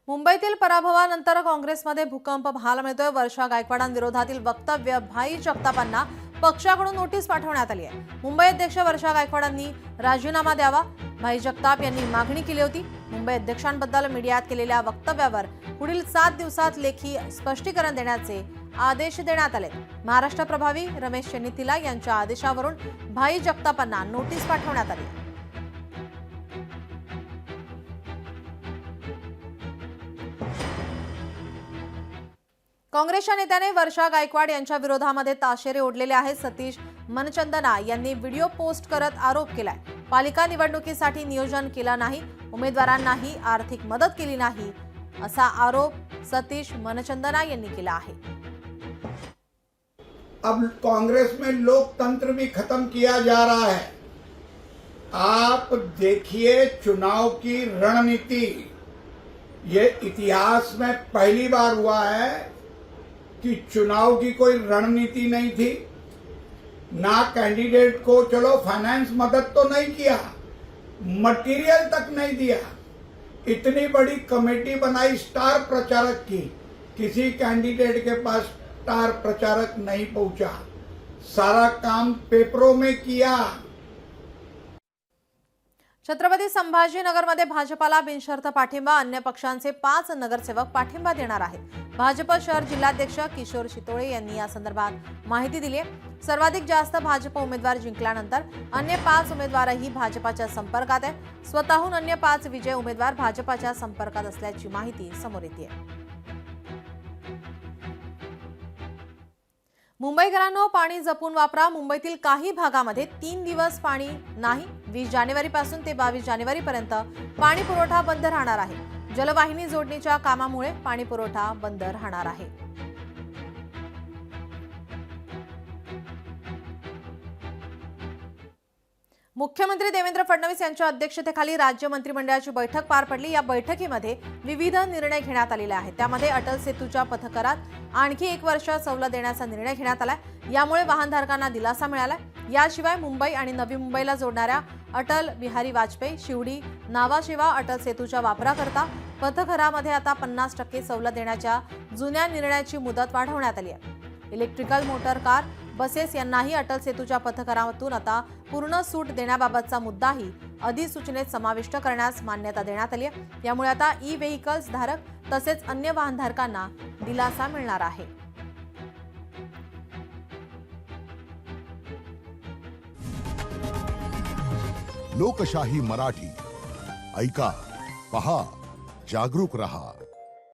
मुंबईतील पराभवानंतर काँग्रेसमध्ये भूकंप पाहायला मिळतोय। वर्षा गायकवाडांविरोधातील वक्तव्य भाई जगतापांना पक्षाकडून नोटीस पाठवण्यात आली आहे। मुंबई अध्यक्ष वर्षा गायकवाडांनी राजीनामा द्यावा भाई जगताप यांनी मागणी केली होती। मुंबई अध्यक्षांबद्दल मीडियात केलेल्या वक्तव्यावर पुढील 7 दिवसात लेखी स्पष्टीकरण देण्याचे आदेश देण्यात आले। महाराष्ट्र प्रभावी रमेश चेन्निथिला यांच्या आदेशावरून भाई जगतापांना नोटीस पाठवण्यात आली। काँग्रेसच्या नेत्याने वर्षा गायकवाड यांच्या विरोधामध्ये ताशेरे ओढलेले आहेत। सतीश मनचंदना यांनी व्हिडिओ पोस्ट करत आरोप केलाय, पालिका निवडणुकीसाठी नियोजन केलं नाही, उमेदवारांनाही आर्थिक मदत केली नाही, असा आरोप सतीश मनचंदना यांनी केला आहे। अब कांग्रेस में लोकतंत्र भी खत्म किया जा रहा है। आप देखिए चुनाव की रणनीति, ये इतिहास में पहली बार हुआ है कि चुनाव की कोई रणनीति नहीं थी, ना कैंडिडेट को चलो फाइनेंस मदद तो नहीं किया, मटेरियल तक नहीं दिया। इतनी बड़ी कमेटी बनाई स्टार प्रचारक की, किसी कैंडिडेट के पास स्टार प्रचारक नहीं पहुंचा, सारा काम पेपरों में किया। छत्रपती संभाजीनगरमध्ये भाजपाला बिनशर्त पाठिंबा, अन्य पक्षांचे 5 नगरसेवक पाठिंबा देणार आहेत। भाजप शहर जिल्हाध्यक्ष किशोर शितोळे यांनी या संदर्भात माहिती दिली आहे। सर्वाधिक जास्त भाजप उमेदवार जिंकल्यानंतर अन्य 5 उमेदवारही भाजपाच्या संपर्कात आहेत। स्वतःहून अन्य 5 विजय उमेदवार भाजपाच्या संपर्कात असल्याची माहिती समोर येते। मुंबईकरांनो, पाणी जपून वापरा। मुंबईतील काही भागामध्ये 3 दिवस पाणी नाही। 20 जानेवारीपासून ते 22 जानेवारीपर्यंत पाणी पुरवठा बंद राहणार आहे। जलवाहिनी जोडणीच्या कामामुळे पाणी पुरवठा बंद राहणार आहे। मुख्यमंत्री देवेंद्र फडणवीस यांच्या अध्यक्षतेखाली राज्य मंत्रिमंडळाची बैठक पार पडली। या बैठकीमध्ये विविध निर्णय घेण्यात आलेले आहेत। त्यामध्ये अटल सेतूच्या पथकरात आणखी 1 वर्ष सवलत देण्याचा निर्णय घेण्यात आला। यामुळे वाहनधारकांना दिलासा मिळाला। याशिवाय मुंबई आणि नवी मुंबईला जोडणाऱ्या अटल बिहारी वाजपेयी शिवडी नावाशिवा अटल सेतूच्या वापराकरता पथकरामध्ये आता 50% सवलत देण्याच्या जुन्या निर्णयाची मुदत वाढवण्यात आली आहे। इलेक्ट्रिकल मोटर कार बसेस यांनाही अटल सेतूच्या पथकरातून आता पूर्ण सूट देण्याबाबतचा मुद्दाही अधिसूचनेत समाविष्ट करण्यास मान्यता देण्यात आली आहे। यामुळे आता ई-व्हेइकल्स धारक तसेच अन्य वाहनधारकांना दिलासा मिळणार आहे। लोकशाही मराठी ऐका, पहा, जागरूक रहा।